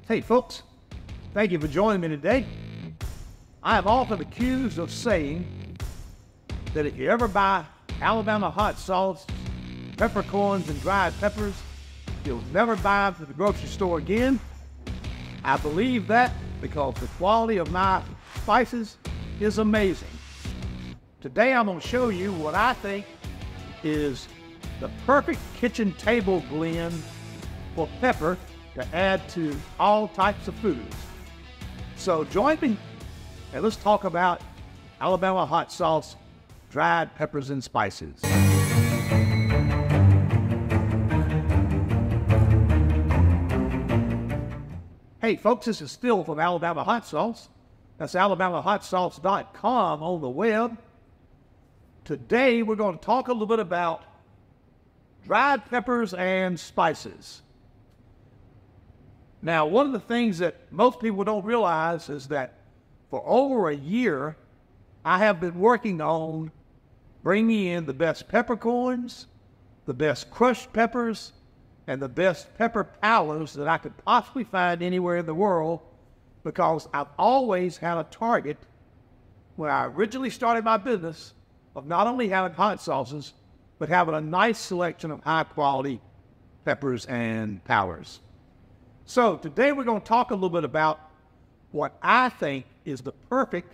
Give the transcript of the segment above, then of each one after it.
Hey folks, thank you for joining me today. I am often accused of saying that if you ever buy Alabama hot sauce, peppercorns, and dried peppers, you'll never buy them from the grocery store again. I believe that because the quality of my spices is amazing. Today I'm going to show you what I think is the perfect kitchen table blend for pepper to add to all types of foods. So join me and let's talk about Alabama hot sauce, dried peppers and spices. Hey folks, this is Phil from Alabama Hot Sauce. That's alabamahotsauce.com on the web. Today we're going to talk a little bit about dried peppers and spices. Now, one of the things that most people don't realize is that for over a year, I have been working on bringing in the best peppercorns, the best crushed peppers, and the best pepper powders that I could possibly find anywhere in the world, because I've always had a target when I originally started my business of not only having hot sauces, but having a nice selection of high quality peppers and powders. So today we're going to talk a little bit about what I think is the perfect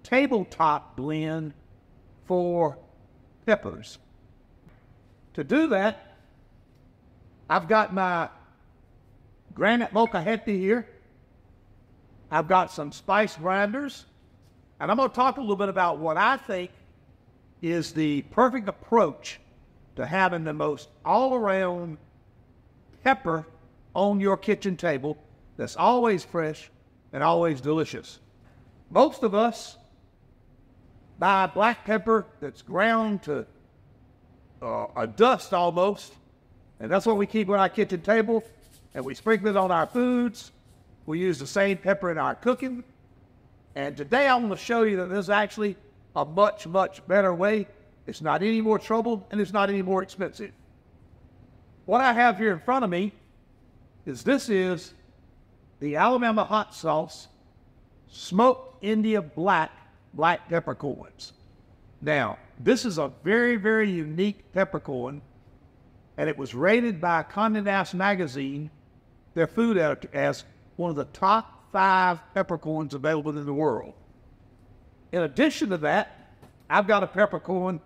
tabletop blend for peppers. To do that, I've got my granite Molcajete here. I've got some spice grinders, and I'm going to talk a little bit about what I think is the perfect approach to having the most all-around pepper on your kitchen table that's always fresh and always delicious. Most of us buy black pepper that's ground to a dust almost, and that's what we keep on our kitchen table, and we sprinkle it on our foods. We use the same pepper in our cooking, and today I'm going to show you that there's actually a much, much better way. It's not any more trouble, and it's not any more expensive. What I have here in front of me is the Alabama hot sauce smoked India black peppercorns. Now, this is a very, very unique peppercorn, and it was rated by Condé Nast magazine, their food editor, as one of the top 5 peppercorns available in the world. In addition to that, I've got a peppercorn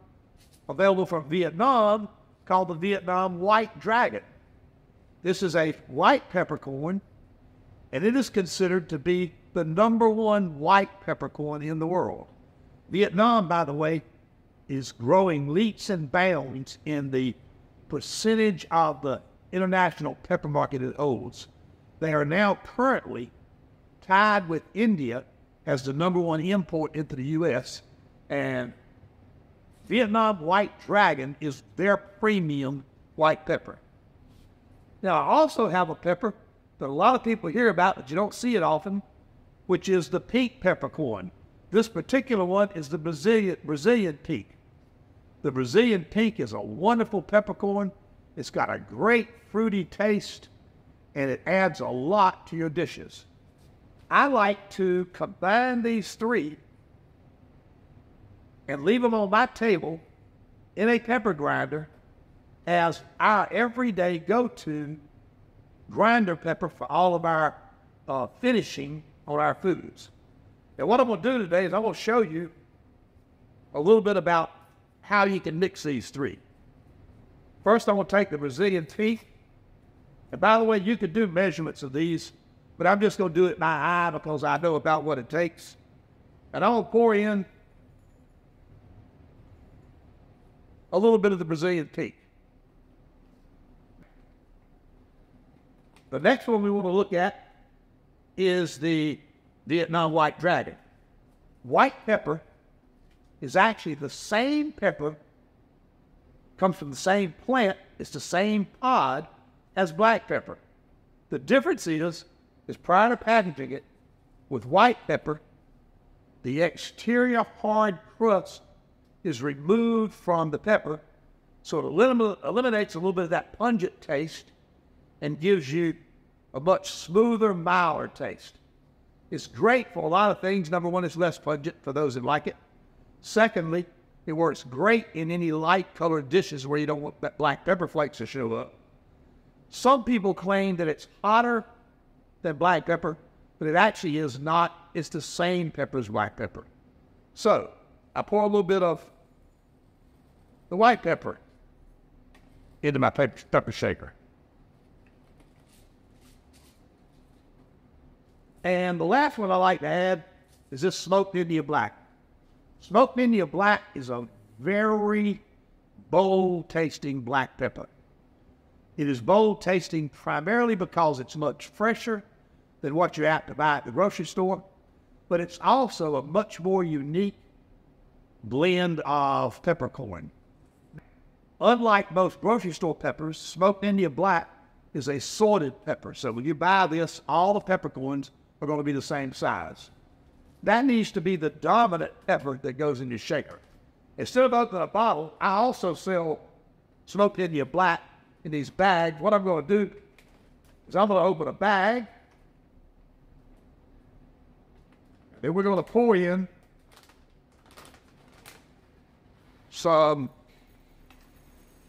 available from Vietnam called the Vietnam White Dragon. This is a white peppercorn, and it is considered to be the #1 white peppercorn in the world. Vietnam, by the way, is growing leaps and bounds in the percentage of the international pepper market it holds. They are now currently tied with India as the #1 import into the U.S., and Vietnam White Dragon is their premium white pepper. Now, I also have a pepper that a lot of people hear about, but you don't see it often, which is the pink peppercorn. This particular one is the Brazilian pink. The Brazilian pink is a wonderful peppercorn. It's got a great fruity taste, and it adds a lot to your dishes. I like to combine these 3 and leave them on my table in a pepper grinder as our everyday go-to grinder pepper for all of our finishing on our foods. And what I'm going to do today is I'm going to show you a little bit about how you can mix these 3. First, I'm going to take the Brazilian pink, and by the way, you could do measurements of these, but I'm just going to do it by eye because I know about what it takes. And I'm going to pour in a little bit of the Brazilian pink. The next one we want to look at is the Vietnam White Dragon. White pepper is actually the same pepper, comes from the same plant, it's the same pod as black pepper. The difference is prior to packaging it with white pepper, the exterior hard crust is removed from the pepper, so it eliminates a little bit of that pungent taste and gives you a much smoother, milder taste. It's great for a lot of things. Number one, it's less pungent for those that like it. Secondly, it works great in any light-colored dishes where you don't want that black pepper flakes to show up. Some people claim that it's hotter than black pepper, but it actually is not. It's the same pepper as black pepper. So, I pour a little bit of the white pepper into my pepper shaker. And the last one I like to add is this smoked India Black. Smoked India Black is a very bold tasting black pepper. It is bold tasting primarily because it's much fresher than what you're apt to buy at the grocery store, but it's also a much more unique blend of peppercorn. Unlike most grocery store peppers, smoked India Black is a sorted pepper. So when you buy this, all the peppercorns are going to be the same size. That needs to be the dominant pepper that goes in your shaker. Instead of opening a bottle, I also sell smoked India Black in these bags. What I'm going to do is I'm going to open a bag. Then we're going to pour in some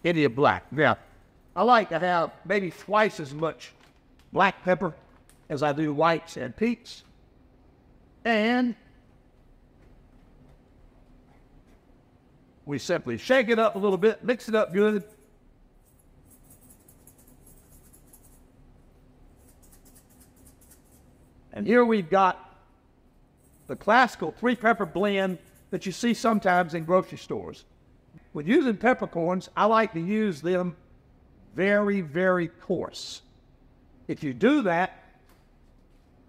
India Black. Now, I like to have maybe twice as much black pepper as I do whites and pinks. And we simply shake it up a little bit, mix it up good. And here we've got the classical three-pepper blend that you see sometimes in grocery stores. When using peppercorns, I like to use them very, very coarse. If you do that,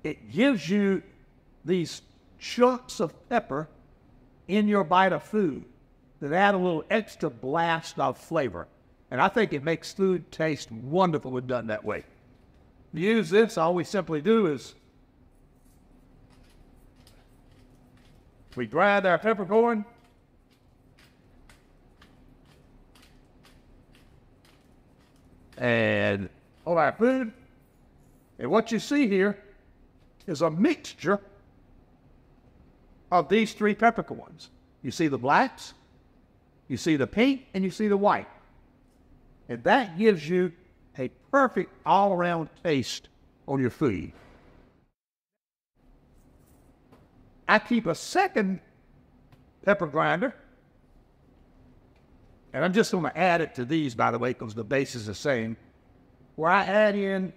it gives you these chunks of pepper in your bite of food that add a little extra blast of flavor. And I think it makes food taste wonderful when done that way. To use this, all we simply do is we grind our peppercorn, and on our food. And what you see here is a mixture of these three peppercorns. You see the blacks, you see the pink, and you see the white. And that gives you a perfect all-around taste on your food. I keep a second pepper grinder, and I'm just going to add it to these, by the way, because the base is the same, where I add in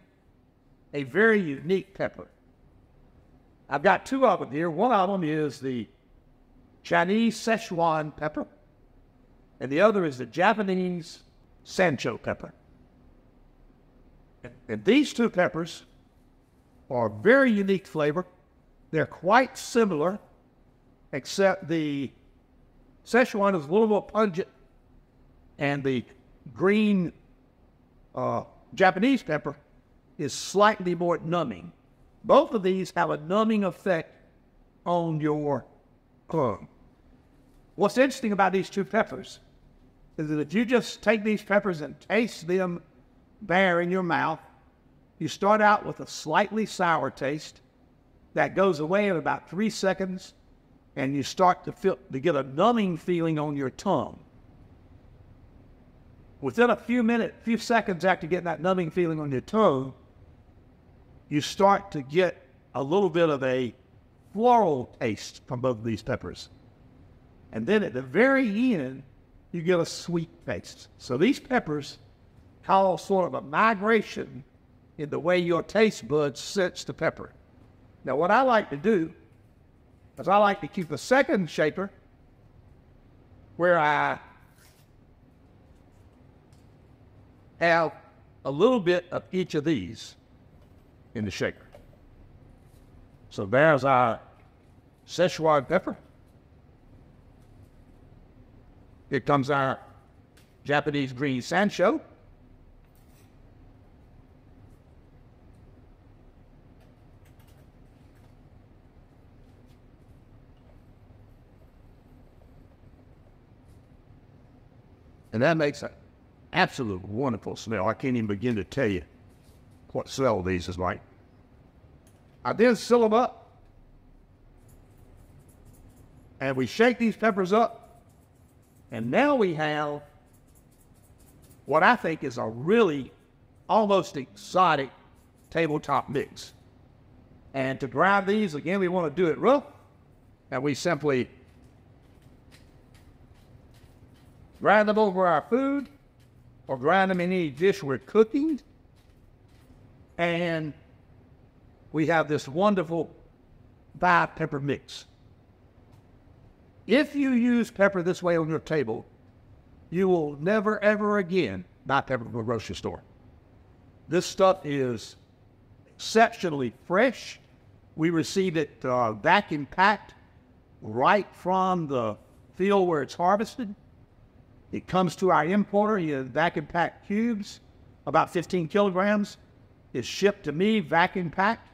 a very unique pepper. I've got two of them here. One of them is the Chinese Szechuan pepper, and the other is the Japanese Sansho pepper. And these two peppers are very unique flavor. They're quite similar, except the Szechuan is a little more pungent, and the green Japanese pepper is slightly more numbing. Both of these have a numbing effect on your tongue. What's interesting about these two peppers is that if you just take these peppers and taste them bare in your mouth, you start out with a slightly sour taste that goes away in about 3 seconds, and you start to get a numbing feeling on your tongue. Within a few seconds after getting that numbing feeling on your tongue, you start to get a little bit of a floral taste from both of these peppers. And then at the very end, you get a sweet taste. So these peppers cause sort of a migration in the way your taste buds sense the pepper. Now, what I like to do is I like to keep a second shaker where I have a little bit of each of these in the shaker. So there's our Szechuan pepper. Here comes our Japanese green Sansho. And that makes an absolute wonderful smell. I can't even begin to tell you what smell these is like. I then seal them up, and we shake these peppers up, and now we have what I think is a really almost exotic tabletop mix. And to grind these, again, we want to do it rough, and we simply grind them over our food or grind them in any dish we're cooking, and we have this wonderful 5-pepper mix. If you use pepper this way on your table, you will never, ever again buy pepper from a grocery store. This stuff is exceptionally fresh. We received it vacuum packed right from the field where it's harvested. It comes to our importer in vacuum packed cubes, about 15 kilograms. It's shipped to me vacuum packed,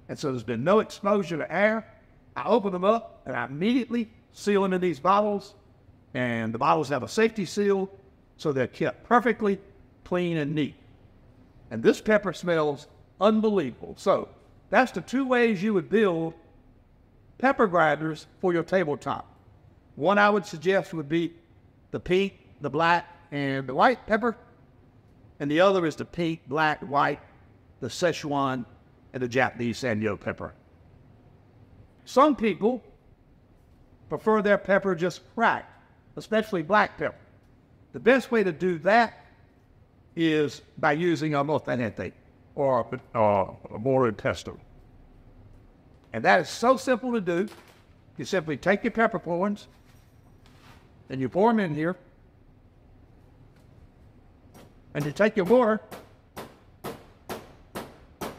and so there's been no exposure to air. I open them up and I immediately seal them in these bottles, and the bottles have a safety seal, so they're kept perfectly clean and neat. And this pepper smells unbelievable. So that's the 2 ways you would build pepper grinders for your tabletop. One I would suggest would be the pink, the black, and the white pepper. And the other is the pink, black, white, the Szechuan, and the Japanese Sansho pepper. Some people prefer their pepper just cracked, especially black pepper. The best way to do that is by using a Molcajete or a mortar and pestle. And that is so simple to do. You simply take your peppercorns and you pour them in here, and you take your mortar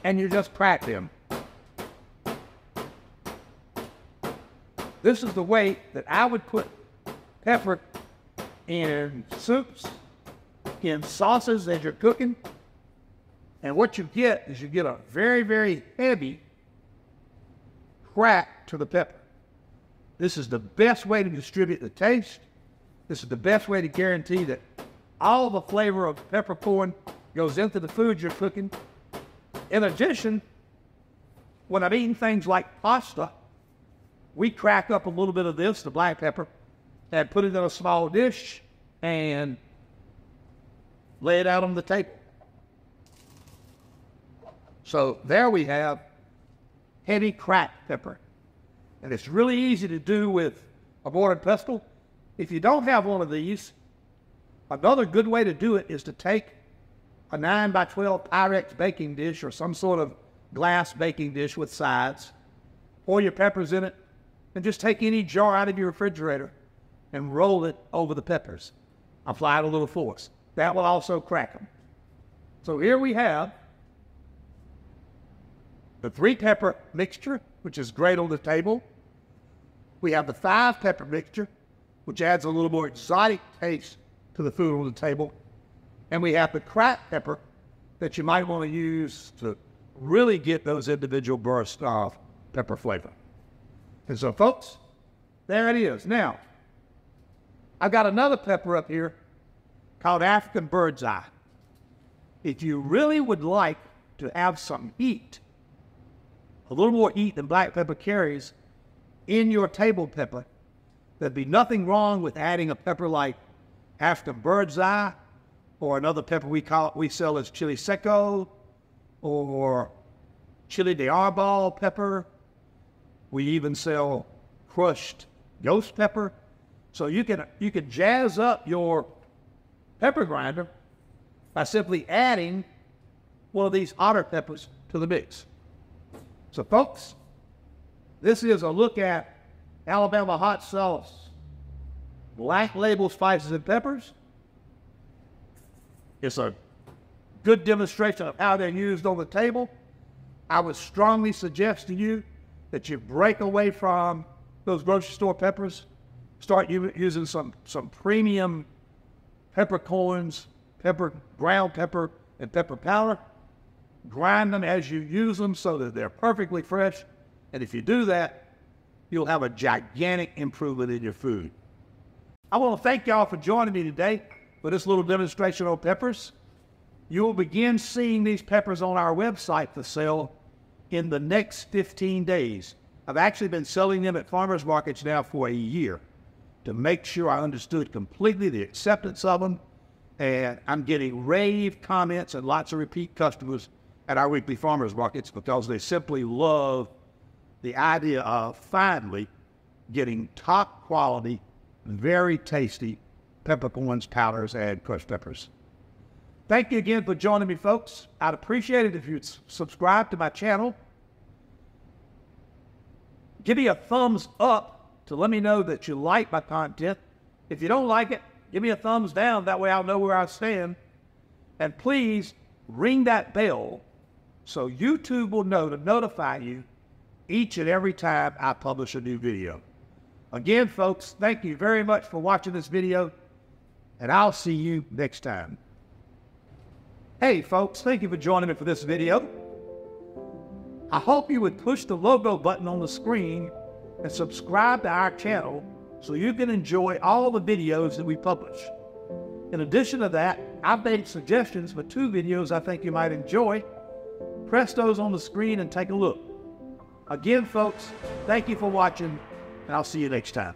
and you just crack them. This is the way that I would put pepper in soups, in sauces as you're cooking. And what you get is you get a very, very heavy crack to the pepper. This is the best way to distribute the taste. This is the best way to guarantee that all the flavor of peppercorn goes into the food you're cooking. In addition, when I'm eating things like pasta, we crack up a little bit of this, the black pepper, and put it in a small dish and lay it out on the table. So there we have heavy cracked pepper. And it's really easy to do with a mortar and pestle. If you don't have one of these, another good way to do it is to take a 9x12 Pyrex baking dish or some sort of glass baking dish with sides, pour your peppers in it, and just take any jar out of your refrigerator and roll it over the peppers. Apply a little force. That will also crack them. So here we have the 3-pepper mixture, which is great on the table. We have the 5-pepper mixture, which adds a little more exotic taste to the food on the table. And we have the cracked pepper that you might want to use to really get those individual bursts of pepper flavor. And so, folks, there it is. Now, I've got another pepper up here called African bird's eye. If you really would like to have some heat, a little more heat than black pepper carries in your table pepper, there'd be nothing wrong with adding a pepper like African bird's eye or another pepper we sell as chili seco or chili de arbol pepper. We even sell crushed ghost pepper. So you can jazz up your pepper grinder by simply adding one of these otter peppers to the mix. So folks, this is a look at Alabama hot sauce, Black Label spices and peppers. It's a good demonstration of how they're used on the table. I would strongly suggest to you that you break away from those grocery store peppers, start using some premium peppercorns, ground pepper, and pepper powder. Grind them as you use them so that they're perfectly fresh. And if you do that, you'll have a gigantic improvement in your food. I want to thank y'all for joining me today for this little demonstration on peppers. You will begin seeing these peppers on our website for sale in the next 15 days. I've actually been selling them at farmers markets now for a year to make sure I understood completely the acceptance of them. And I'm getting rave comments and lots of repeat customers at our weekly farmers markets because they simply love the idea of finally getting top quality, very tasty peppercorns, powders, and crushed peppers. Thank you again for joining me, folks. I'd appreciate it if you'd subscribe to my channel. Give me a thumbs up to let me know that you like my content. If you don't like it, give me a thumbs down. That way I'll know where I stand. And please ring that bell so YouTube will know to notify you each and every time I publish a new video. Again, folks, thank you very much for watching this video, and I'll see you next time. Hey, folks, thank you for joining me for this video. I hope you would push the logo button on the screen and subscribe to our channel so you can enjoy all the videos that we publish. In addition to that, I've made suggestions for 2 videos I think you might enjoy. Press those on the screen and take a look. Again, folks, thank you for watching, and I'll see you next time.